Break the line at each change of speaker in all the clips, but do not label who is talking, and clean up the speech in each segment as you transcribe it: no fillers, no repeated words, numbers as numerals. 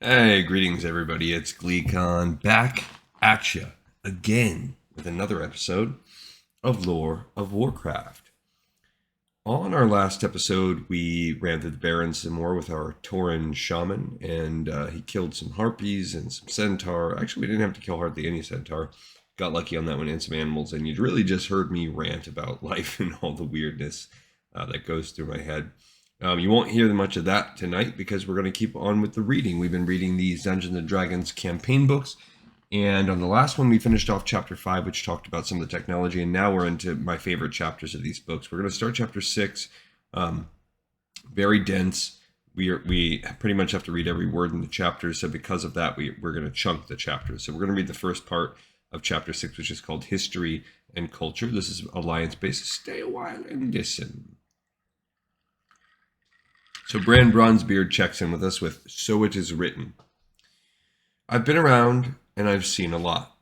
Hey, greetings everybody. It's GleeCon back at ya again with another episode of Lore of Warcraft. On our last episode, we ran through the Barrens some more with our Tauren shaman, and he killed some harpies and some centaur. Actually, we didn't have to kill hardly any centaur. Got lucky on that one and some animals, and you'd really just heard me rant about life and all the weirdness that goes through my head. You won't hear much of that tonight because we're going to keep on with the reading. We've been reading these Dungeons and Dragons campaign books, and on the last one we finished off chapter 5, which talked about some of the technology, and now we're into my favorite chapters of these books. We're going to start chapter 6. Very dense. We pretty much have to read every word in the chapter, so because of that we're going to chunk the chapters. So we're going to read the first part of chapter 6, which is called History and Culture. This is alliance-based. Stay a while and listen. So Bran Bronzebeard checks in with us with, "So it is written. I've been around and I've seen a lot.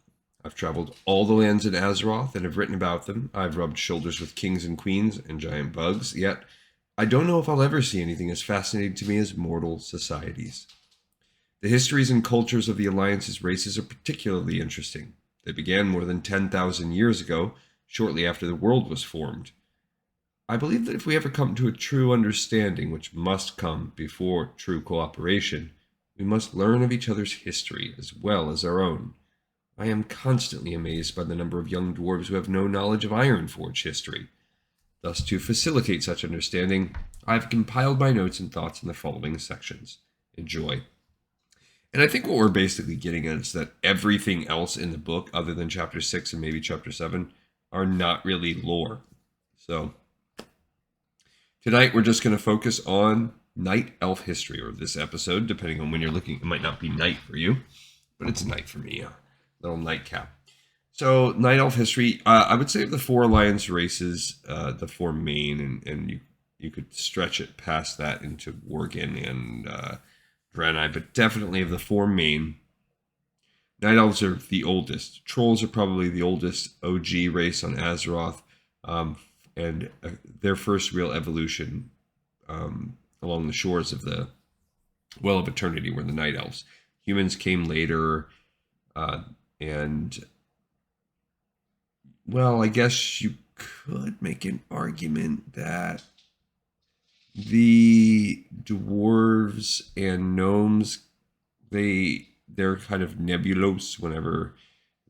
I've traveled all the lands in Azeroth and have written about them. I've rubbed shoulders with kings and queens and giant bugs, yet I don't know if I'll ever see anything as fascinating to me as mortal societies. The histories and cultures of the Alliance's races are particularly interesting. They began more than 10,000 years ago, shortly after the world was formed. I believe that if we ever come to a true understanding, which must come before true cooperation, we must learn of each other's history as well as our own. I am constantly amazed by the number of young dwarves who have no knowledge of Ironforge history. Thus, to facilitate such understanding, I have compiled my notes and thoughts in the following sections. Enjoy." And I think what we're basically getting at is that everything else in the book, other than chapter 6 and maybe chapter 7, are not really lore. So tonight, we're just going to focus on Night Elf history, or this episode, depending on when you're looking. It might not be night for you, but it's night for me, a little nightcap. So, Night Elf history, I would say of the 4 Alliance races, the 4 main, and you could stretch it past that into Worgen and Draenei, but definitely of the 4 main, Night Elves are the oldest. Trolls are probably the oldest OG race on Azeroth. And their first real evolution along the shores of the Well of Eternity were the Night Elves. Humans came later, and, well, I guess you could make an argument that the dwarves and gnomes, they're kind of nebulous whenever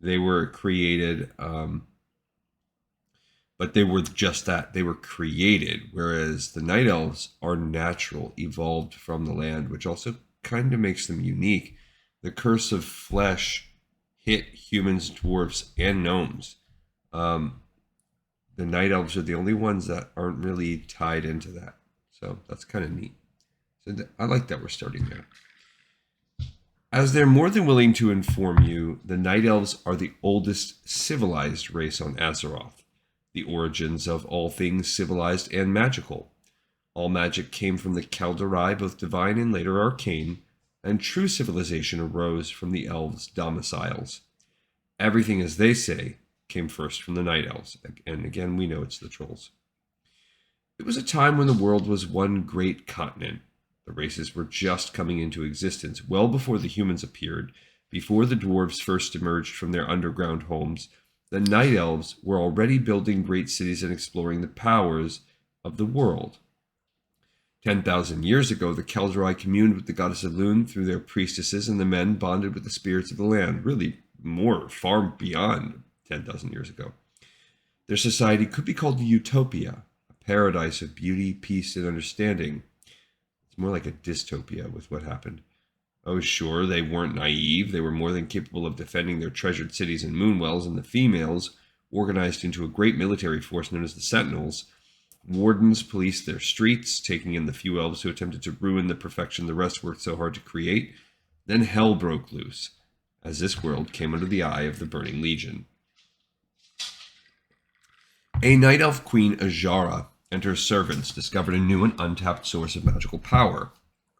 they were created. But they were just that. They were created, whereas the Night Elves are natural, evolved from the land, which also kind of makes them unique. The curse of flesh hit humans, dwarves, and gnomes. The Night Elves are the only ones that aren't really tied into that. So that's kind of neat. So I like that we're starting there. As they're more than willing to inform you, the Night Elves are the oldest civilized race on Azeroth. The origins of all things civilized and magical. All magic came from the kaldorei, both divine and later arcane, and true civilization arose from the elves' domiciles. Everything, as they say, came first from the Night Elves, and again we know it's the trolls. It was a time when the world was one great continent. The races were just coming into existence, well before the humans appeared, before the dwarves first emerged from their underground homes. The Night Elves were already building great cities and exploring the powers of the world. 10,000 years ago, the kaldorei communed with the goddess Elune through their priestesses, and the men bonded with the spirits of the land, really far beyond 10,000 years ago. Their society could be called a utopia, a paradise of beauty, peace, and understanding. It's more like a dystopia with what happened. Oh, sure, they weren't naive. They were more than capable of defending their treasured cities and moonwells, and the females, organized into a great military force known as the Sentinels, wardens policed their streets, taking in the few elves who attempted to ruin the perfection the rest worked so hard to create. Then hell broke loose, as this world came under the eye of the Burning Legion. A Night Elf Queen, Ajara, and her servants discovered a new and untapped source of magical power: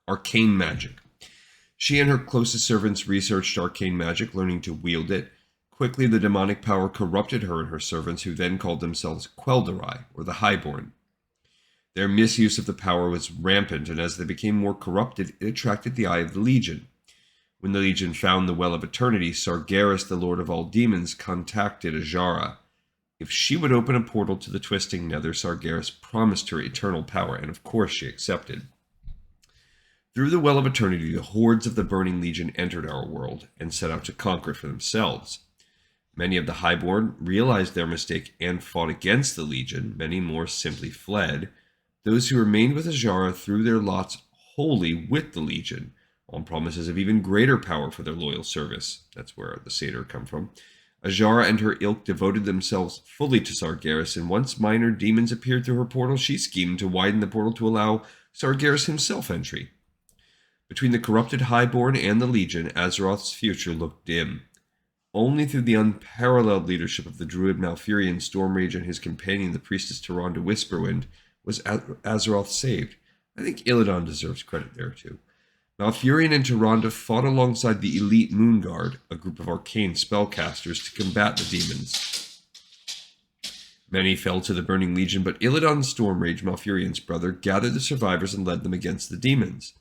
arcane magic. She and her closest servants researched arcane magic, learning to wield it. Quickly, the demonic power corrupted her and her servants, who then called themselves kaldorei, or the Highborn. Their misuse of the power was rampant, and as they became more corrupted, it attracted the eye of the Legion. When the Legion found the Well of Eternity, Sargeras, the Lord of all Demons, contacted Ajara. If she would open a portal to the Twisting Nether, Sargeras promised her eternal power, and of course she accepted. Through the Well of Eternity, the hordes of the Burning Legion entered our world and set out to conquer it for themselves. Many of the Highborn realized their mistake and fought against the Legion. Many more simply fled. Those who remained with Ajara threw their lots wholly with the Legion, on promises of even greater power for their loyal service. That's where the satyr come from. Ajara and her ilk devoted themselves fully to Sargeras, and once minor demons appeared through her portal, she schemed to widen the portal to allow Sargeras himself entry. Between the corrupted Highborn and the Legion, Azeroth's future looked dim. Only through the unparalleled leadership of the druid Malfurion Stormrage and his companion, the priestess Tyrande Whisperwind, was Azeroth saved. I think Illidan deserves credit there too. Malfurion and Tyrande fought alongside the elite Moonguard, a group of arcane spellcasters, to combat the demons. Many fell to the Burning Legion, but Illidan Stormrage, Malfurion's brother, gathered the survivors and led them against the demons.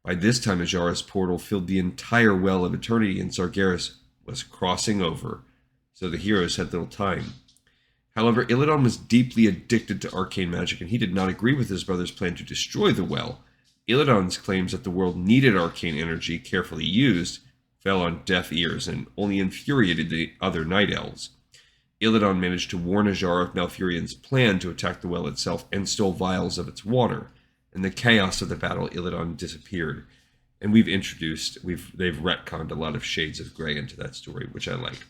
By this time, Ajara's portal filled the entire Well of Eternity, and Sargeras was crossing over, so the heroes had little time. However, Illidan was deeply addicted to arcane magic, and he did not agree with his brother's plan to destroy the well. Illidan's claims that the world needed arcane energy, carefully used, fell on deaf ears and only infuriated the other Night Elves. Illidan managed to warn Ajara of Malfurion's plan to attack the well itself and stole vials of its water. In the chaos of the battle, Illidan disappeared. And they've retconned a lot of shades of gray into that story, which I like.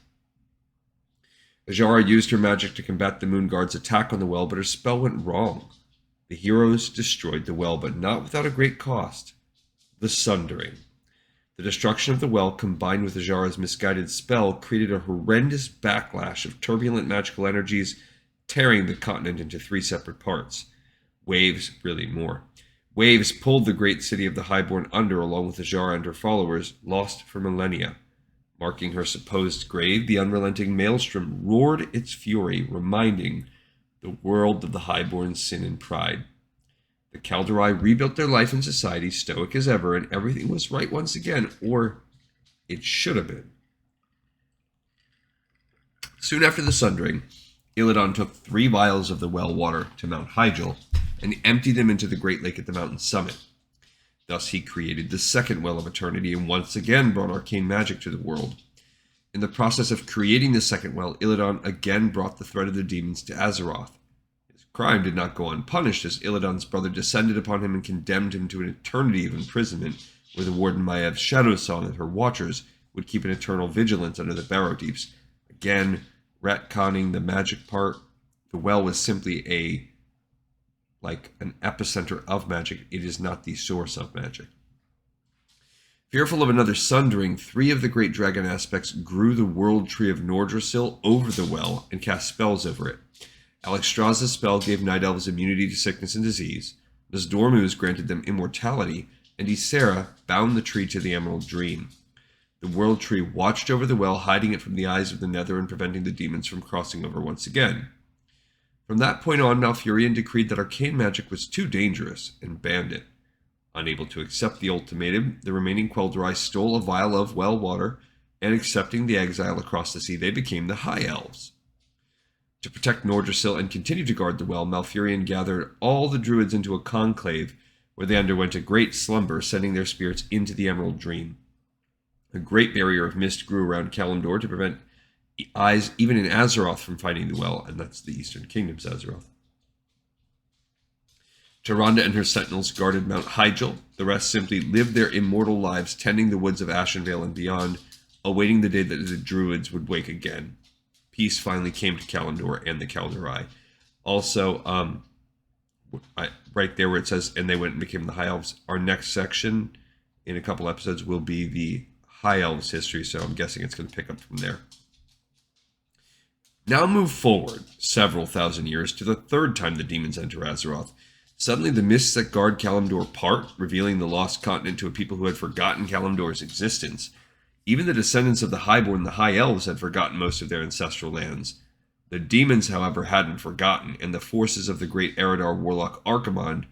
Ajara used her magic to combat the Moonguard's attack on the well, but her spell went wrong. The heroes destroyed the well, but not without a great cost. The Sundering. The destruction of the well, combined with Ajara's misguided spell, created a horrendous backlash of turbulent magical energies, tearing the continent into 3 separate parts. Waves pulled the great city of the Highborn under, along with Ajara and her followers, lost for millennia. Marking her supposed grave, the unrelenting maelstrom roared its fury, reminding the world of the Highborn's sin and pride. The kaldorei rebuilt their life and society, stoic as ever, and everything was right once again, or it should have been. Soon after the Sundering, Illidan took 3 vials of the well water to Mount Hyjal and emptied them into the Great Lake at the mountain's summit. Thus he created the second Well of Eternity and once again brought arcane magic to the world. In the process of creating the second well, Illidan again brought the threat of the demons to Azeroth. His crime did not go unpunished, as Illidan's brother descended upon him and condemned him to an eternity of imprisonment, where the warden Maev's shadow saw that her watchers would keep an eternal vigilance under the Barrow Deeps. Again, retconning the magic part. The well was simply an epicenter of magic. It is not the source of magic. Fearful of another Sundering, 3 of the great dragon aspects grew the world tree of Nordrassil over the well and cast spells over it. Alexstrasza's spell gave Night Elves immunity to sickness and disease. Dormu's granted them immortality, and Ysera bound the tree to the Emerald Dream. The world tree watched over the well, hiding it from the eyes of the Nether and preventing the demons from crossing over once again. From that point on, Malfurion decreed that arcane magic was too dangerous and banned it. Unable to accept the ultimatum, the remaining kaldorei stole a vial of well water, and accepting the exile across the sea, they became the High Elves. To protect Nordrassil and continue to guard the well, Malfurion gathered all the druids into a conclave, where they underwent a great slumber, sending their spirits into the Emerald Dream. A great barrier of mist grew around Kalimdor to prevent eyes, even in Azeroth, from finding the well, and that's the Eastern Kingdom's Azeroth. Tyrande and her sentinels guarded Mount Hyjal. The rest simply lived their immortal lives, tending the woods of Ashenvale and beyond, awaiting the day that the druids would wake again. Peace finally came to Kalimdor and the kaldorei. Also, right there where it says, and they went and became the High Elves, our next section in a couple episodes will be the High Elves history, so I'm guessing it's going to pick up from there. Now move forward several thousand years to the third time the demons enter Azeroth. Suddenly the mists that guard Kalimdor part, revealing the lost continent to a people who had forgotten Kalimdor's existence. Even the descendants of the Highborn, the High Elves, had forgotten most of their ancestral lands. The demons, however, hadn't forgotten, and the forces of the great Eredar warlock Archimonde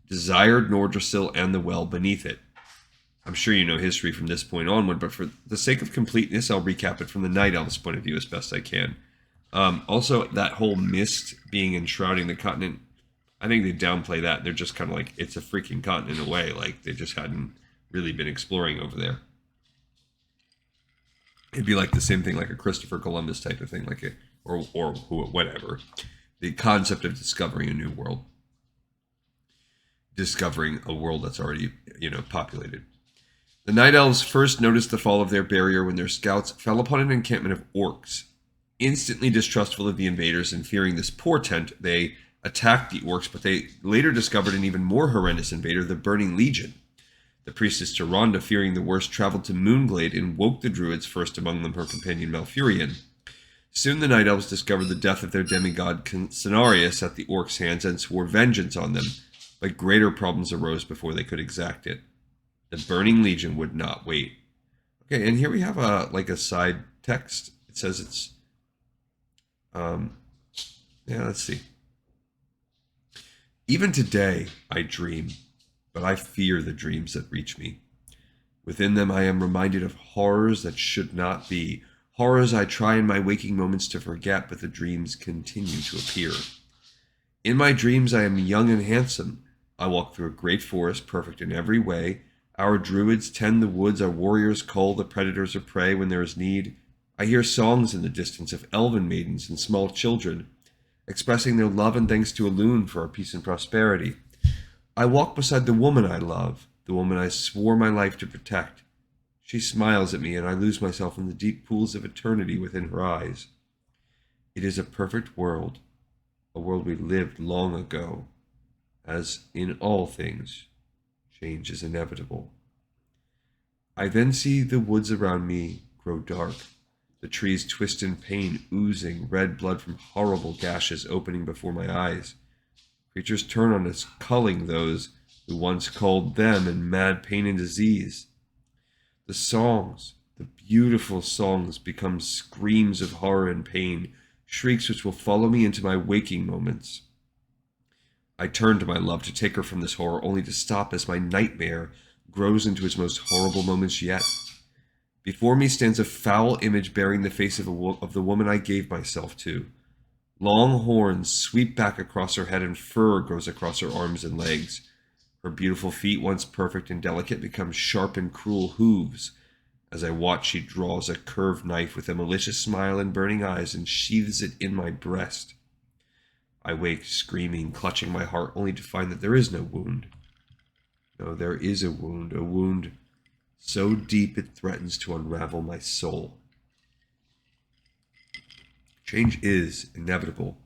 desired Nordrassil and the well beneath it. I'm sure you know history from this point onward, but for the sake of completeness, I'll recap it from the Night Elves' point of view as best I can. Also, that whole mist being enshrouding the continent, I think they downplay that. They're just kind of like, it's a freaking continent away. Like, they just hadn't really been exploring over there. It'd be like the same thing, like a Christopher Columbus type of thing, like a, or whatever. The concept of discovering a new world. Discovering a world that's already, populated. The Night Elves first noticed the fall of their barrier when their scouts fell upon an encampment of orcs. Instantly distrustful of the invaders and fearing this portent, they attacked the orcs, but they later discovered an even more horrendous invader, the Burning Legion. The priestess Tyrande, fearing the worst, traveled to Moonglade and woke the druids, first among them her companion Malfurion. Soon the Night Elves discovered the death of their demigod Cenarius at the orcs' hands and swore vengeance on them, but greater problems arose before they could exact it. The Burning Legion would not wait. Okay, and here we have a side text. It says it's let's see. Even today I dream, but I fear the dreams that reach me. Within them I am reminded of horrors that should not be, horrors I try in my waking moments to forget, but the dreams continue to appear. In my dreams I am young and handsome. I walk through a great forest, perfect in every way. Our druids tend the woods, our warriors cull the predators of prey when there is need. I hear songs in the distance of elven maidens and small children, expressing their love and thanks to Elune for our peace and prosperity. I walk beside the woman I love, the woman I swore my life to protect. She smiles at me, and I lose myself in the deep pools of eternity within her eyes. It is a perfect world, a world we lived long ago. As in all things, change is inevitable. I then see the woods around me grow dark, the trees twist in pain, oozing red blood from horrible gashes opening before my eyes. Creatures turn on us, culling those who once culled them in mad pain and disease. The songs, the beautiful songs, become screams of horror and pain, shrieks which will follow me into my waking moments. I turn to my love to take her from this horror, only to stop as my nightmare grows into its most horrible moments yet. Before me stands a foul image bearing the face of the woman I gave myself to. Long horns sweep back across her head and fur grows across her arms and legs. Her beautiful feet, once perfect and delicate, become sharp and cruel hooves. As I watch, she draws a curved knife with a malicious smile and burning eyes and sheathes it in my breast. I wake screaming, clutching my heart, only to find that there is no wound. No, there is a wound so deep it threatens to unravel my soul. Change is inevitable.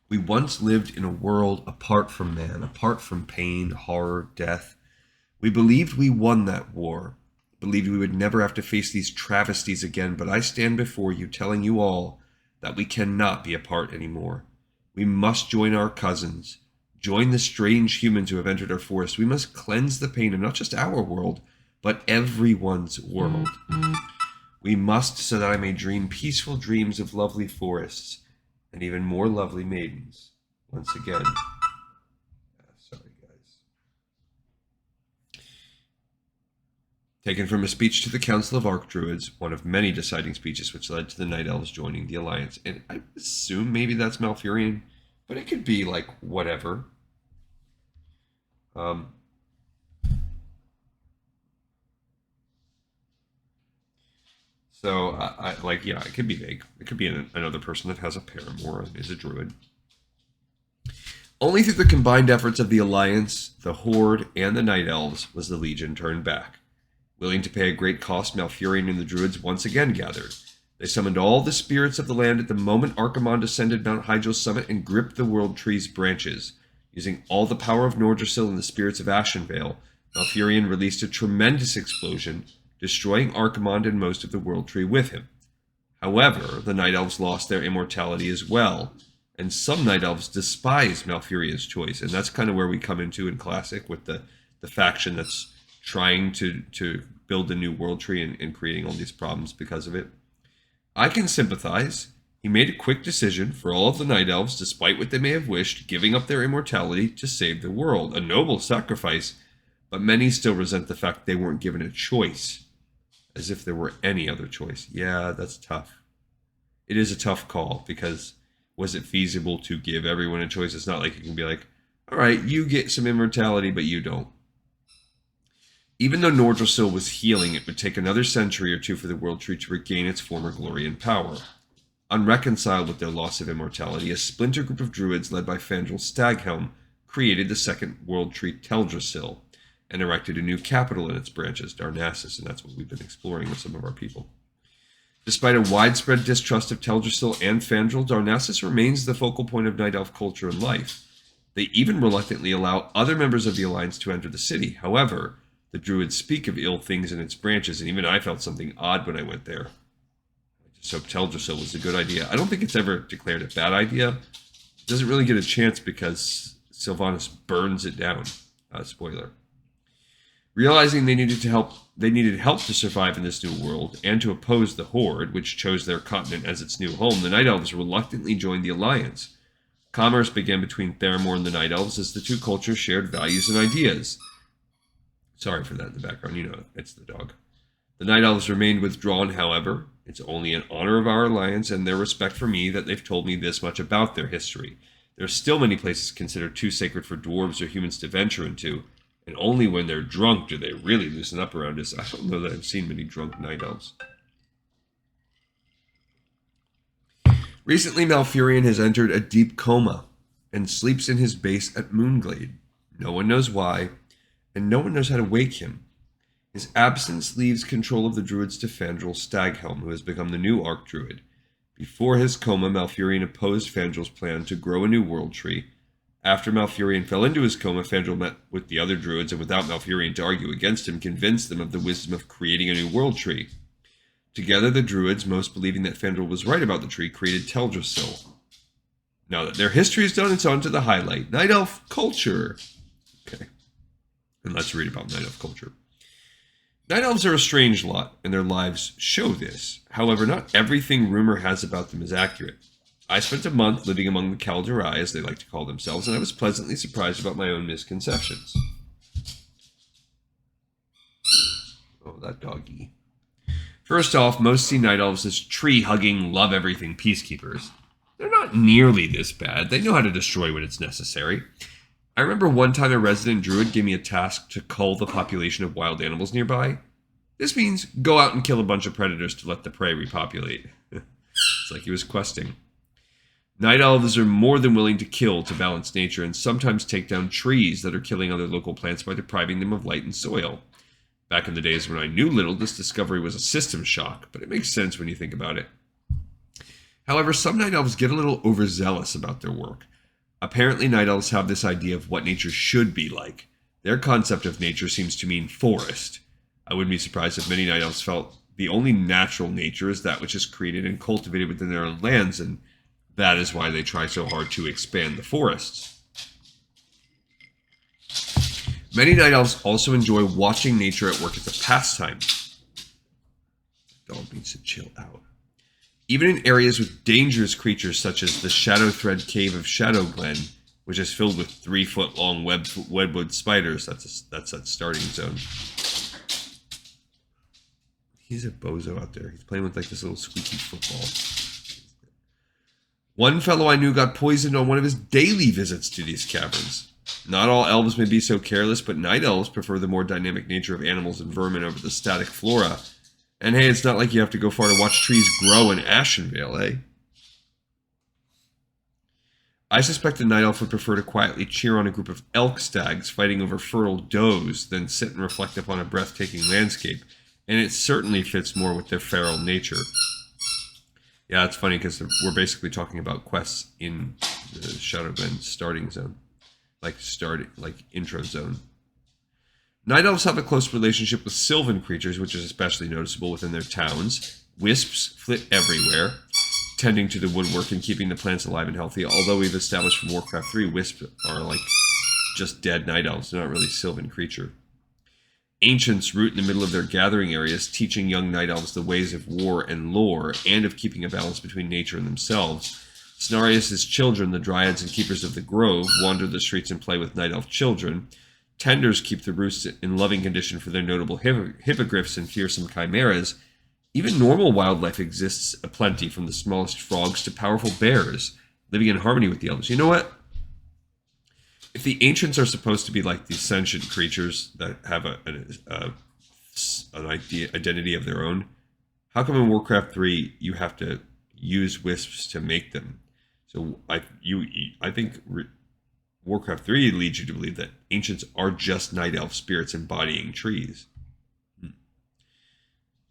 We once lived in a world apart from man, apart from pain, horror, death. We believed we won that war, believed we would never have to face these travesties again, but I stand before you telling you all that we cannot be apart anymore. We must join our cousins, join the strange humans who have entered our forest. We must cleanse the pain of not just our world, but everyone's world. We must, so that I may dream peaceful dreams of lovely forests and even more lovely maidens once again. Sorry, guys. Taken from a speech to the Council of Archdruids, one of many deciding speeches which led to the Night Elves joining the Alliance. And I assume maybe that's Malfurion, but it could be like whatever. So, it could be vague. It could be another person that has a paramour and is a druid. Only through the combined efforts of the Alliance, the Horde, and the Night Elves was the Legion turned back. Willing to pay a great cost, Malfurion and the druids once again gathered. They summoned all the spirits of the land at the moment Archimonde ascended Mount Hygel's summit and gripped the World Tree's branches. Using all the power of Nordrassil and the spirits of Ashenvale, Malfurion released a tremendous explosion, destroying Archimonde and most of the World Tree with him. However, the Night Elves lost their immortality as well, and some Night Elves despise Malfurion's choice, and that's kind of where we come into in Classic with the faction that's trying to build a new World Tree and creating all these problems because of it. I can sympathize. He made a quick decision for all of the Night Elves, despite what they may have wished, giving up their immortality to save the world. A noble sacrifice, but many still resent the fact they weren't given a choice, as if there were any other choice. Yeah, that's tough. It is a tough call, because was it feasible to give everyone a choice? It's not like you can be like, all right, you get some immortality, but you don't. Even though Nordrassil was healing, it would take another century or two for the World Tree to regain its former glory and power. Unreconciled with their loss of immortality, a splinter group of druids led by Fandral Staghelm created the second World Tree, Teldrassil, and erected a new capital in its branches, Darnassus, and that's what we've been exploring with some of our people. Despite a widespread distrust of Teldrassil and Fandral, Darnassus remains the focal point of Night Elf culture and life. They even reluctantly allow other members of the Alliance to enter the city. However, the druids speak of ill things in its branches, and even I felt something odd when I went there. I just hope Teldrassil was a good idea. I don't think it's ever declared a bad idea. It doesn't really get a chance because Sylvanas burns it down. Spoiler. Realizing they needed help to survive in this new world and to oppose the Horde, which chose their continent as its new home, the Night Elves reluctantly joined the Alliance. Commerce began between Theramore and the Night Elves as the two cultures shared values and ideas. Sorry for that in the background, you know, it's the dog. The Night Elves remained withdrawn, however. It's only in honor of our alliance and their respect for me that they've told me this much about their history. There are still many places considered too sacred for dwarves or humans to venture into, and only when they're drunk do they really loosen up around us. I don't know that I've seen many drunk Night Elves. Recently, Malfurion has entered a deep coma and sleeps in his base at Moonglade. No one knows why, and no one knows how to wake him. His absence leaves control of the druids to Fandral Staghelm, who has become the new Archdruid. Before his coma, Malfurion opposed Fandral's plan to grow a new world tree. After Malfurion fell into his coma, Fandral met with the other druids, and without Malfurion to argue against him, convinced them of the wisdom of creating a new world tree. Together, the druids, most believing that Fandral was right about the tree, created Teldrassil. Now that their history is done, it's on to the highlight. Night Elf culture. Okay. And let's read about Night Elf culture. Night Elves are a strange lot, and their lives show this. However, not everything rumor has about them is accurate. I spent a month living among the kaldorei, as they like to call themselves, and I was pleasantly surprised about my own misconceptions. Oh, that doggy. First off, most see Night Elves as tree-hugging, love-everything peacekeepers. They're not nearly this bad. They know how to destroy when it's necessary. I remember one time a resident druid gave me a task to cull the population of wild animals nearby. This means go out and kill a bunch of predators to let the prey repopulate. It's like he was questing. Night Elves are more than willing to kill to balance nature and sometimes take down trees that are killing other local plants by depriving them of light and soil. Back in the days when I knew little, this discovery was a system shock, but it makes sense when you think about it. However, some Night Elves get a little overzealous about their work. Apparently, Night Elves have this idea of what nature should be like. Their concept of nature seems to mean forest. I wouldn't be surprised if many Night Elves felt the only natural nature is that which is created and cultivated within their own lands, and that is why they try so hard to expand the forests. Many Night Elves also enjoy watching nature at work as a pastime. The dog needs to chill out. Even in areas with dangerous creatures such as the Shadow Thread Cave of Shadow Glen, which is filled with 3-foot-long webwood spiders, that's that starting zone. He's a bozo out there. He's playing with like this little squeaky football. One fellow I knew got poisoned on one of his daily visits to these caverns. Not all elves may be so careless, but Night Elves prefer the more dynamic nature of animals and vermin over the static flora. And hey, it's not like you have to go far to watch trees grow in Ashenvale, eh? I suspect a Night Elf would prefer to quietly cheer on a group of elk stags fighting over fertile does than sit and reflect upon a breathtaking landscape, and it certainly fits more with their feral nature. Yeah, it's funny because we're basically talking about quests in the Shadowglen starting zone. Like intro zone. Night Elves have a close relationship with sylvan creatures, which is especially noticeable within their towns. Wisps flit everywhere, tending to the woodwork and keeping the plants alive and healthy. Although we've established from Warcraft 3, wisps are like just dead Night Elves. They're not really sylvan creature. Ancients root in the middle of their gathering areas, teaching young Night Elves the ways of war and lore, and of keeping a balance between nature and themselves. Cenarius' children, the Dryads and Keepers of the Grove, wander the streets and play with Night Elf children. tenders keep the roosts in loving condition for their notable hippogriffs and fearsome chimeras, even normal wildlife exists aplenty, from the smallest frogs to powerful bears, living in harmony with the elves. You know what? If the ancients are supposed to be like these sentient creatures that have an identity of their own, how come in Warcraft 3 you have to use wisps to make them? So I think Warcraft 3 leads you to believe that ancients are just night elf spirits embodying trees.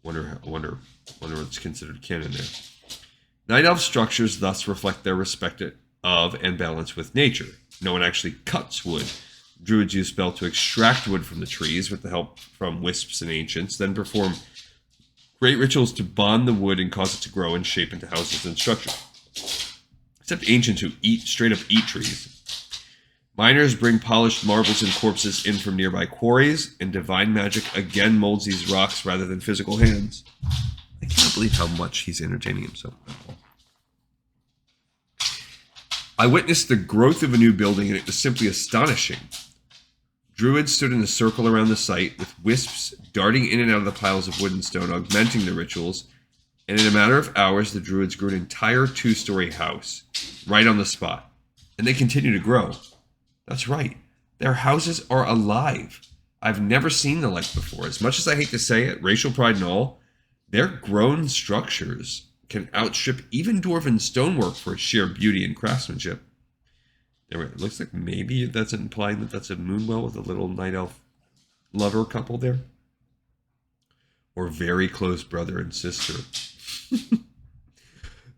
Wonder what's considered canon there. Night elf structures thus reflect their respect of and balance with nature. No one actually cuts wood. Druids use spells to extract wood from the trees with the help from wisps and ancients, then perform great rituals to bond the wood and cause it to grow and shape into houses and structures. Except ancients who straight up eat trees. Miners bring polished marbles and corpses in from nearby quarries, and divine magic again molds these rocks rather than physical hands. I can't believe how much he's entertaining himself. I witnessed the growth of a new building, and it was simply astonishing. Druids stood in a circle around the site, with wisps darting in and out of the piles of wood and stone, augmenting the rituals, and in a matter of hours, the Druids grew an entire 2-story house, right on the spot. And they continue to grow. That's right. Their houses are alive. I've never seen the like before. As much as I hate to say it, racial pride and all, their grown structures can outstrip even dwarven stonework for sheer beauty and craftsmanship. It looks like maybe that's implying that that's a moonwell with a little night elf lover couple there. Or very close brother and sister.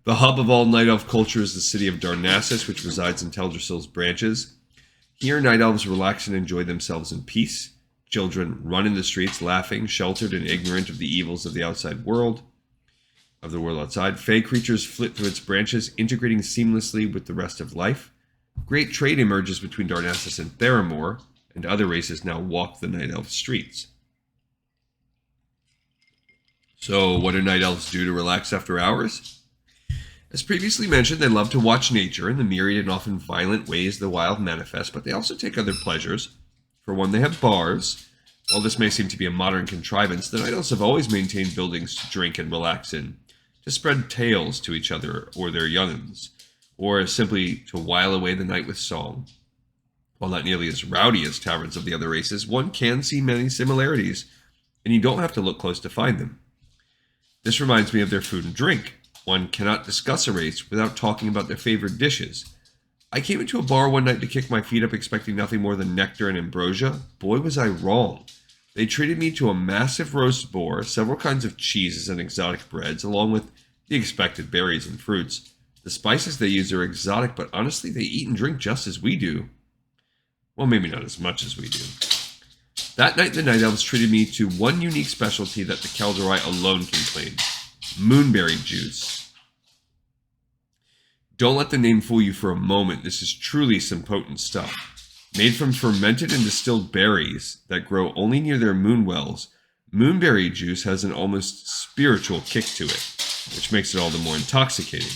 The hub of all night elf culture is the city of Darnassus, which resides in Teldrassil's branches. Here, night elves relax and enjoy themselves in peace. Children run in the streets, laughing, sheltered and ignorant of the evils of the outside world. Of the world outside, fey creatures flit through its branches, integrating seamlessly with the rest of life. Great trade emerges between Darnassus and Theramore, and other races now walk the night elf streets. So, what do night elves do to relax after hours? As previously mentioned, they love to watch nature in the myriad and often violent ways the wild manifest, but they also take other pleasures. For one, they have bars. While this may seem to be a modern contrivance, the night elves have always maintained buildings to drink and relax in, to spread tales to each other or their young'uns, or simply to while away the night with song. While not nearly as rowdy as taverns of the other races, one can see many similarities, and you don't have to look close to find them. This reminds me of their food and drink. One cannot discuss a race without talking about their favorite dishes. I came into a bar one night to kick my feet up expecting nothing more than nectar and ambrosia. Boy, was I wrong. They treated me to a massive roast boar, several kinds of cheeses and exotic breads, along with the expected berries and fruits. The spices they use are exotic, but honestly, they eat and drink just as we do. Well, maybe not as much as we do. That night, the night elves treated me to one unique specialty that the kaldorei alone can claim. Moonberry juice. Don't let the name fool you for a moment. This is truly some potent stuff. Made from fermented and distilled berries that grow only near their moonwells, moonberry juice has an almost spiritual kick to it, which makes it all the more intoxicating.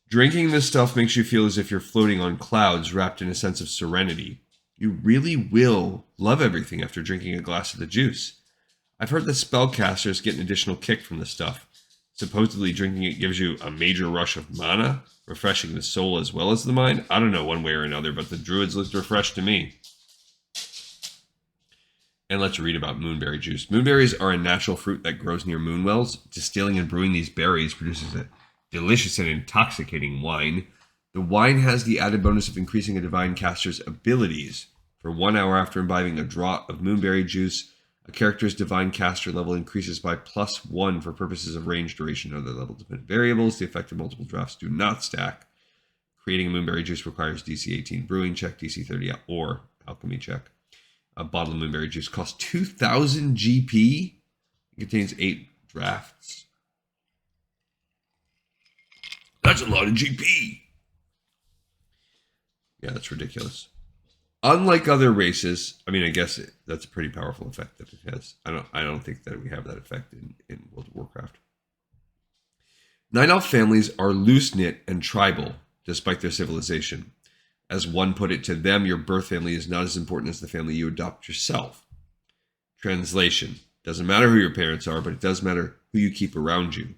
Drinking this stuff makes you feel as if you're floating on clouds, wrapped in a sense of serenity. You really will love everything after drinking a glass of the juice. I've heard that spellcasters get an additional kick from the stuff. Supposedly drinking it gives you a major rush of mana, refreshing the soul as well as the mind. I don't know one way or another, but the druids looked refreshed to me. And let's read about moonberry juice. Moonberries are a natural fruit that grows near moonwells. Distilling and brewing these berries produces a delicious and intoxicating wine. The wine has the added bonus of increasing a divine caster's abilities. For 1 hour after imbibing a draught of moonberry juice, a character's divine caster level increases by +1 for purposes of range, duration, and other level-dependent variables. The effect of multiple drafts do not stack. Creating a moonberry juice requires DC 18 brewing check, DC 30 or alchemy check. A bottle of moonberry juice costs 2,000 GP. It contains 8 drafts. That's a lot of GP. Yeah, that's ridiculous. Unlike other races, I mean, I guess that's a pretty powerful effect that it has. I don't think that we have that effect in World of Warcraft. Night Elf families are loose-knit and tribal, despite their civilization. As one put it, to them, your birth family is not as important as the family you adopt yourself. Translation. Doesn't matter who your parents are, but it does matter who you keep around you.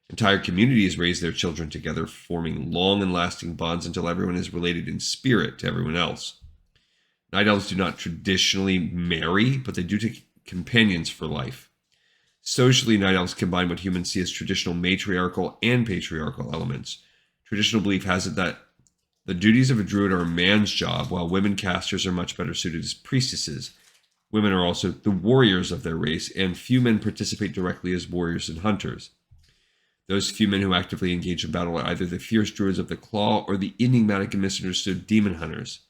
Entire communities raise their children together, forming long and lasting bonds until everyone is related in spirit to everyone else. Night Elves do not traditionally marry, but they do take companions for life. Socially, Night Elves combine what humans see as traditional matriarchal and patriarchal elements. Traditional belief has it that the duties of a druid are a man's job, while women casters are much better suited as priestesses. Women are also the warriors of their race, and few men participate directly as warriors and hunters. Those few men who actively engage in battle are either the fierce druids of the claw or the enigmatic and misunderstood demon hunters.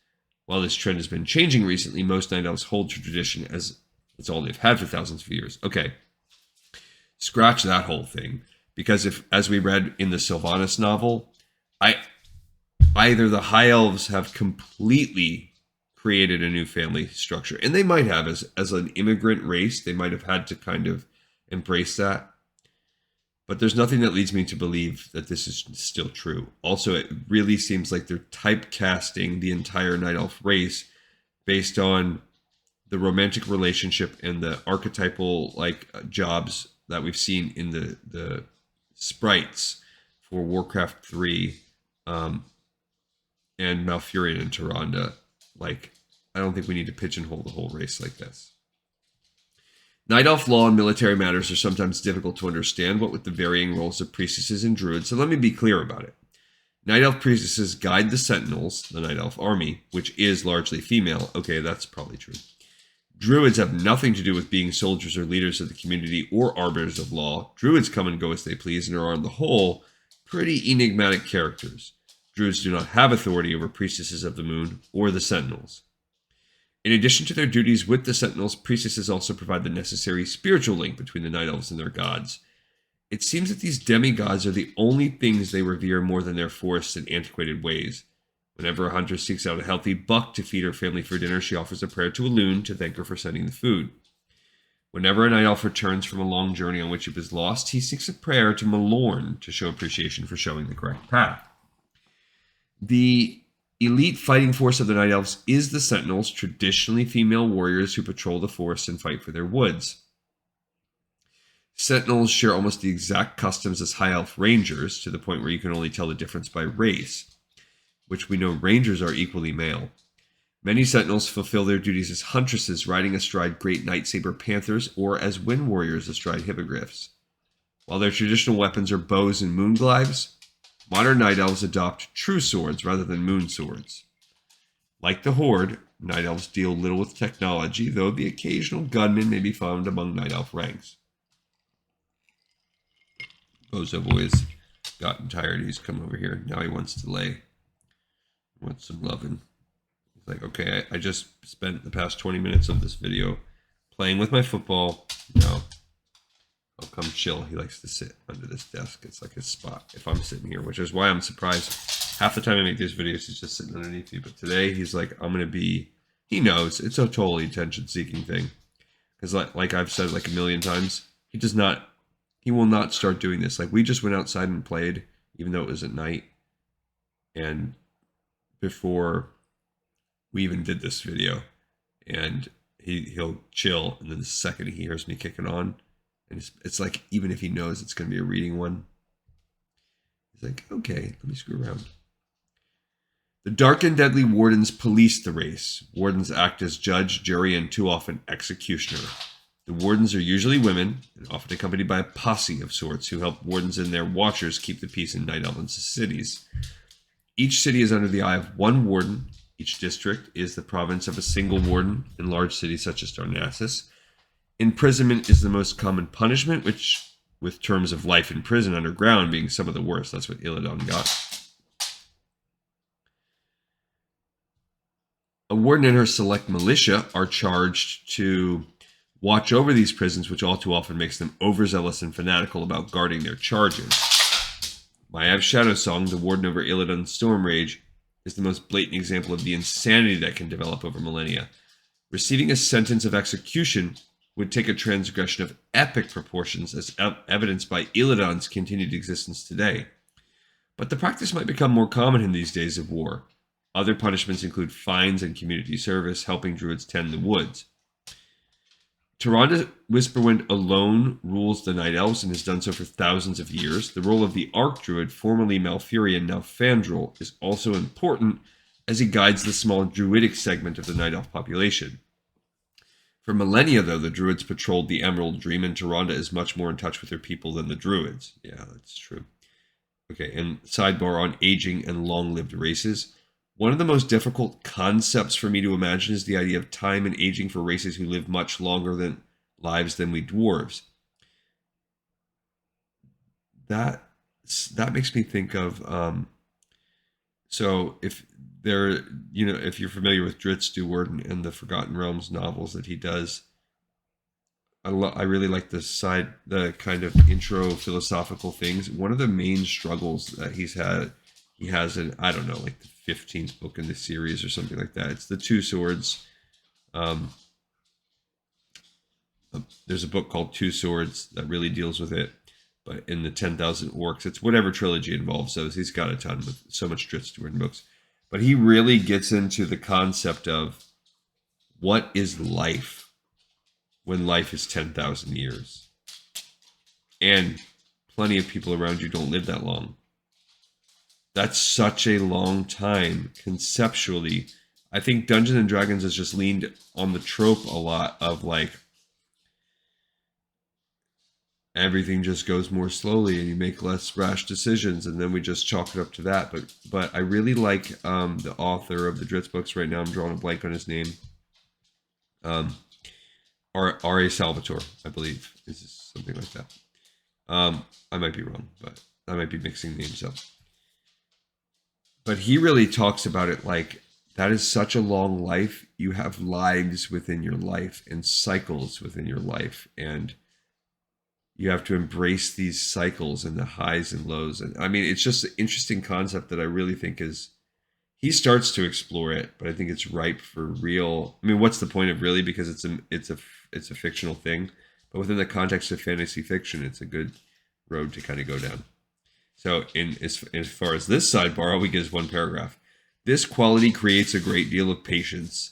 While this trend has been changing recently, most Night Elves hold to tradition as it's all they've had for thousands of years. Okay, scratch that whole thing. Because if, as we read in the Sylvanas novel, either the High Elves have completely created a new family structure, and they might have, as an immigrant race, they might have had to kind of embrace that. But there's nothing that leads me to believe that this is still true. Also, it really seems like they're typecasting the entire Night Elf race based on the romantic relationship and the archetypal jobs that we've seen in the sprites for Warcraft 3 and Malfurion and Tyrande. I don't think we need to pigeonhole the whole race like this. Night Elf law and military matters are sometimes difficult to understand, what with the varying roles of priestesses and druids, so let me be clear about it. Night Elf priestesses guide the Sentinels, the Night Elf army, which is largely female. Okay, that's probably true. Druids have nothing to do with being soldiers or leaders of the community or arbiters of law. Druids come and go as they please and are on the whole pretty enigmatic characters. Druids do not have authority over priestesses of the moon or the Sentinels. In addition to their duties with the Sentinels, priestesses also provide the necessary spiritual link between the Night Elves and their gods. It seems that these demigods are the only things they revere more than their forests and antiquated ways. Whenever a hunter seeks out a healthy buck to feed her family for dinner, she offers a prayer to a loon to thank her for sending the food. Whenever a Night Elf returns from a long journey on which he was lost, he seeks a prayer to Malorn to show appreciation for showing the correct path. The elite fighting force of the Night Elves is the Sentinels, traditionally female warriors who patrol the forest and fight for their woods. Sentinels share almost the exact customs as High Elf Rangers, to the point where you can only tell the difference by race, which we know Rangers are equally male. Many Sentinels fulfill their duties as huntresses, riding astride great Nightsaber Panthers or as wind warriors astride hippogriffs. While their traditional weapons are bows and moonglaives, modern Night Elves adopt true swords rather than moon swords. Like the Horde, Night Elves deal little with technology, though the occasional gunman may be found among Night Elf ranks. Bozo Boy's gotten tired. He's come over here. Now he wants to lay. He wants some loving. He's like, okay, I just spent the past 20 minutes of this video playing with my football. Now I'll come chill. He likes to sit under this desk. It's like his spot if I'm sitting here, which is why I'm surprised. Half the time I make these videos, he's just sitting underneath me. But today he's like, I'm going to be, he knows it's a totally attention-seeking thing. Because like I've said like a million times, he will not start doing this. Like we just went outside and played, even though it was at night. And before we even did this video, and he'll chill. And then the second he hears me kicking on, and it's like, even if he knows it's going to be a reading one, he's like, okay, let me screw around. The dark and deadly wardens police the race. Wardens act as judge, jury, and too often executioner. The wardens are usually women, and often accompanied by a posse of sorts who help wardens and their watchers keep the peace in Night Elven cities. Each city is under the eye of one warden. Each district is the province of a single warden in large cities such as Darnassus. Imprisonment is the most common punishment, which, with terms of life in prison underground being some of the worst. That's what Illidan got. A warden and her select militia are charged to watch over these prisons, which all too often makes them overzealous and fanatical about guarding their charges. Mayav Shadowsong, the warden over Illidan's Storm Rage, is the most blatant example of the insanity that can develop over millennia. Receiving a sentence of execution would take a transgression of epic proportions, as evidenced by Illidan's continued existence today. But the practice might become more common in these days of war. Other punishments include fines and community service, helping druids tend the woods. Tyrande Whisperwind alone rules the Night Elves and has done so for thousands of years. The role of the Archdruid, formerly Malfurion, now Fandral, is also important as he guides the small druidic segment of the Night Elf population. For millennia, though, the druids patrolled the Emerald Dream, and Tyrande is much more in touch with their people than the druids. Yeah, that's true. Okay, and sidebar on aging and long-lived races. One of the most difficult concepts for me to imagine is the idea of time and aging for races who live much longer lives than we dwarves. That makes me think of so if you're familiar with Drizzt Do'Urden and the Forgotten Realms novels that he does, I really like the kind of intro philosophical things. One of the main struggles that he has in, I don't know, like the 15th book in the series or something like that. It's the Two Swords. There's a book called Two Swords that really deals with it. But in the 10,000 Orcs, it's whatever trilogy involves those. He's got a ton with so much Drizzt Do'Urden books. But he really gets into the concept of what is life when life is 10,000 years. And plenty of people around you don't live that long. That's such a long time conceptually. I think Dungeons and Dragons has just leaned on the trope a lot of like everything just goes more slowly and you make less rash decisions, and then we just chalk it up to that. But I really like the author of the Drizzt books right now. I'm drawing a blank on his name. R.A. Salvatore, I believe, is something like that. I might be wrong, but I might be mixing names up. But he really talks about it like that is such a long life. You have lives within your life and cycles within your life, and you have to embrace these cycles and the highs and lows. And I mean, it's just an interesting concept that I really think he starts to explore it, but I think it's ripe for real. I mean, what's the point of really? Because it's a fictional thing, but within the context of fantasy fiction, it's a good road to kind of go down. So as far as this sidebar, all we get is one paragraph. This quality creates a great deal of patience,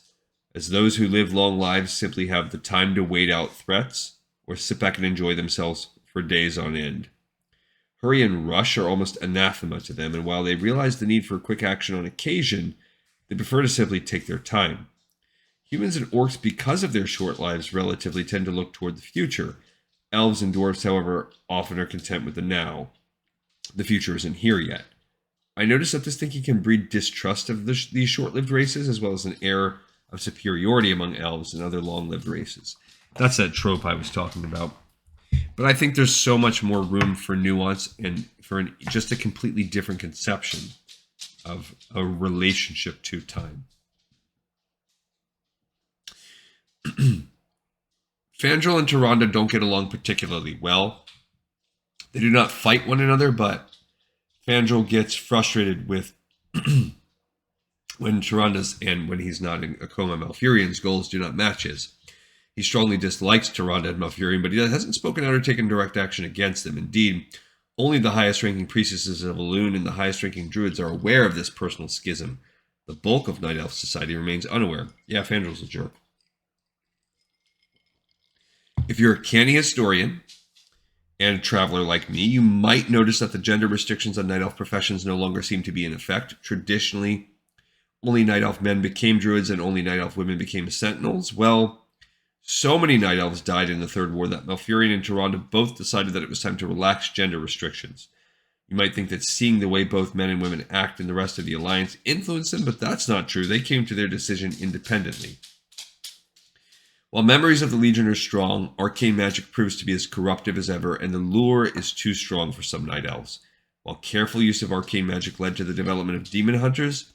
as those who live long lives simply have the time to wait out threats or sit back and enjoy themselves for days on end. Hurry and rush are almost anathema to them, and while they realize the need for quick action on occasion, they prefer to simply take their time. Humans and orcs, because of their short lives relatively, tend to look toward the future. Elves and dwarves, however, often are content with the now. The future isn't here yet. I notice that this thinking can breed distrust of these short-lived races, as well as an air of superiority among elves and other long-lived races. That's that trope I was talking about. But I think there's so much more room for nuance and for just a completely different conception of a relationship to time. Fandral and Tyrande don't get along particularly well. They do not fight one another, but Fandral gets frustrated with when Tyrande's, and when he's not in a coma, Malfurion's goals do not match his. He strongly dislikes Tyrande and Malfurion, but he hasn't spoken out or taken direct action against them. Indeed, only the highest-ranking priestesses of Elune and the highest-ranking druids are aware of this personal schism. The bulk of Night Elf society remains unaware. Yeah, Fandral's a jerk. If you're a canny historian and a traveler like me, you might notice that the gender restrictions on Night Elf professions no longer seem to be in effect. Traditionally, only Night Elf men became druids and only Night Elf women became sentinels. Well, so many Night Elves died in the Third War that Malfurion and Tyrande both decided that it was time to relax gender restrictions. You might think that seeing the way both men and women act in the rest of the Alliance influenced them, but that's not true. They came to their decision independently. While memories of the Legion are strong, arcane magic proves to be as corruptive as ever, and the lure is too strong for some Night Elves. While careful use of arcane magic led to the development of demon hunters,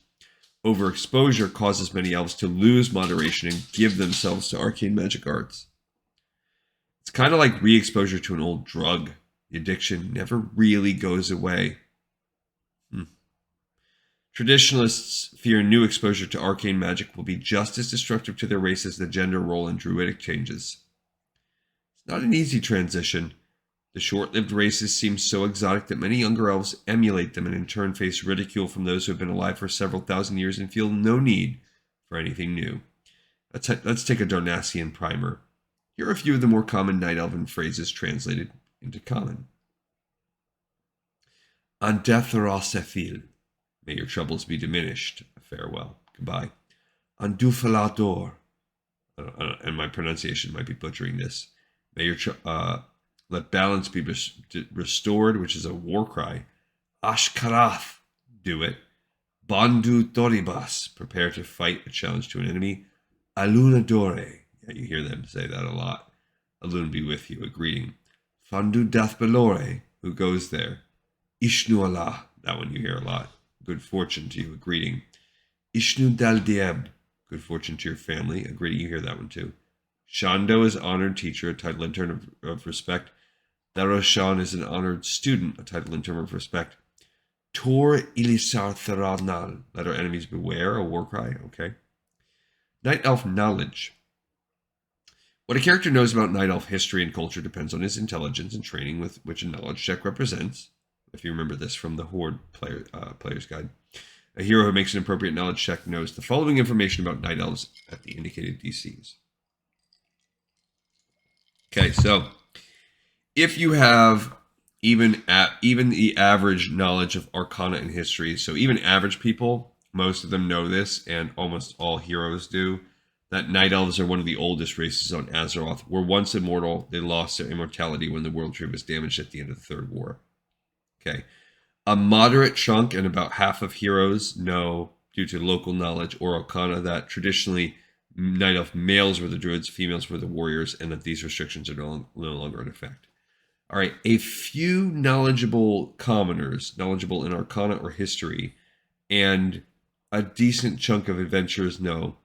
overexposure causes many elves to lose moderation and give themselves to arcane magic arts. It's kind of like re-exposure to an old drug. The addiction never really goes away. Traditionalists fear new exposure to arcane magic will be just as destructive to their race as the gender role and druidic changes. It's not an easy transition. The short-lived races seem so exotic that many younger elves emulate them and in turn face ridicule from those who have been alive for several thousand years and feel no need for anything new. Let's take a Darnassian primer. Here are a few of the more common Night Elven phrases translated into common. An Dethrosephil, may your troubles be diminished. Farewell. Goodbye. An Dufalador, and my pronunciation might be butchering this. May your let balance be restored, which is a war cry. Ashkarath, do it. Bandu Toribas, prepare to fight a challenge to an enemy. Alunadore, yeah, you hear them say that a lot. Alun be with you, a greeting. Fandu Dathbalore, who goes there. Ishnu Allah, that one you hear a lot. Good fortune to you, a greeting. Ishnu Dal Dieb, good fortune to your family, a greeting, you hear that one too. Shando is honored teacher, a title in term of respect. Daroshan is an honored student, a title in term of respect. Tor Ilisar Tharanal, let our enemies beware, a war cry, okay. Night Elf knowledge. What a character knows about Night Elf history and culture depends on his intelligence and training, with which a knowledge check represents. If you remember this from the Horde Player's Guide. A hero who makes an appropriate knowledge check knows the following information about Night Elves at the indicated DCs. Okay, so if you have even the average knowledge of Arcana and history, so even average people, most of them know this, and almost all heroes do, that Night Elves are one of the oldest races on Azeroth. Were once immortal. They lost their immortality when the World Tree was damaged at the end of the Third War. Okay. A moderate chunk and about half of heroes know, due to local knowledge or Arcana, that traditionally Night Elf males were the druids, females were the warriors, and that these restrictions are no longer in effect. All right, a few knowledgeable commoners, knowledgeable in Arcana or history, and a decent chunk of adventurers know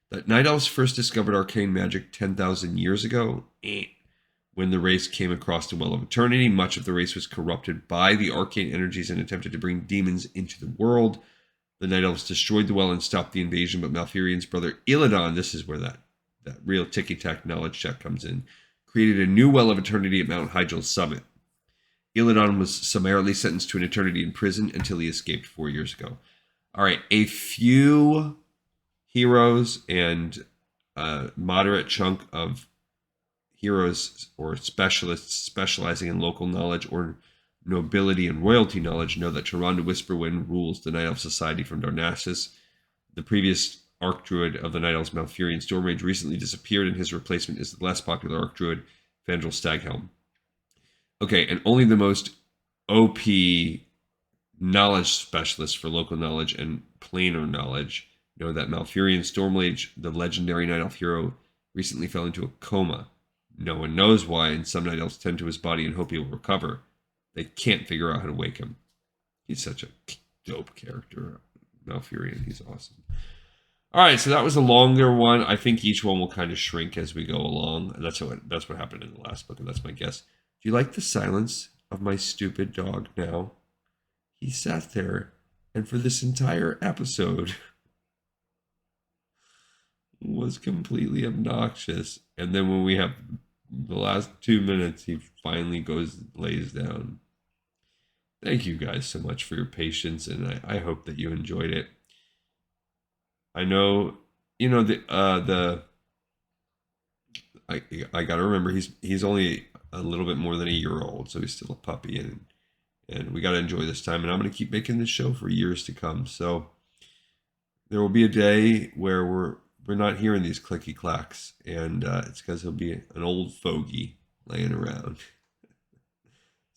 that Night Elves first discovered arcane magic 10,000 years ago. When the race came across the Well of Eternity, much of the race was corrupted by the arcane energies and attempted to bring demons into the world. The Night Elves destroyed the well and stopped the invasion, but Malfurion's brother Illidan, this is where that real ticky-tack knowledge check comes in, created a new Well of Eternity at Mount Hyjal's summit. Illidan was summarily sentenced to an eternity in prison until he escaped 4 years ago. All right, a few heroes and a moderate chunk of heroes or specialists specializing in local knowledge or nobility and royalty knowledge know that Tyrande Whisperwind rules the Night Elf Society from Darnassus. The previous Archdruid of the Night Elves, Malfurion Stormrage, recently disappeared, and his replacement is the less popular Archdruid, Fandral Staghelm. Okay, and only the most OP knowledge specialists for local knowledge and planar knowledge know that Malfurion Stormrage, the legendary Night Elf hero, recently fell into a coma. No one knows why, and some Night Elves tend to his body and hope he will recover. They can't figure out how to wake him. He's such a dope character, Malfurion. He's awesome. All right, so that was a longer one. I think each one will kind of shrink as we go along. And that's what happened in the last book, and that's my guess. Do you like the silence of my stupid dog now? He sat there, and for this entire episode was completely obnoxious. And then when we have the last 2 minutes, he finally lays down. Thank you guys so much for your patience, and I hope that you enjoyed it. I know, I gotta remember he's only a little bit more than a year old, so he's still a puppy, and we gotta enjoy this time. And I'm gonna keep making this show for years to come. So there will be a day where we're not hearing these clicky clacks, and it's because he'll be an old fogey laying around.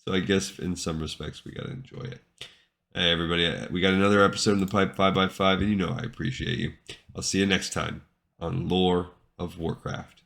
So I guess in some respects we gotta enjoy it. Hey everybody, we got another episode in the pipe, 5x5, and you know I appreciate you. I'll see you next time on Lore of Warcraft.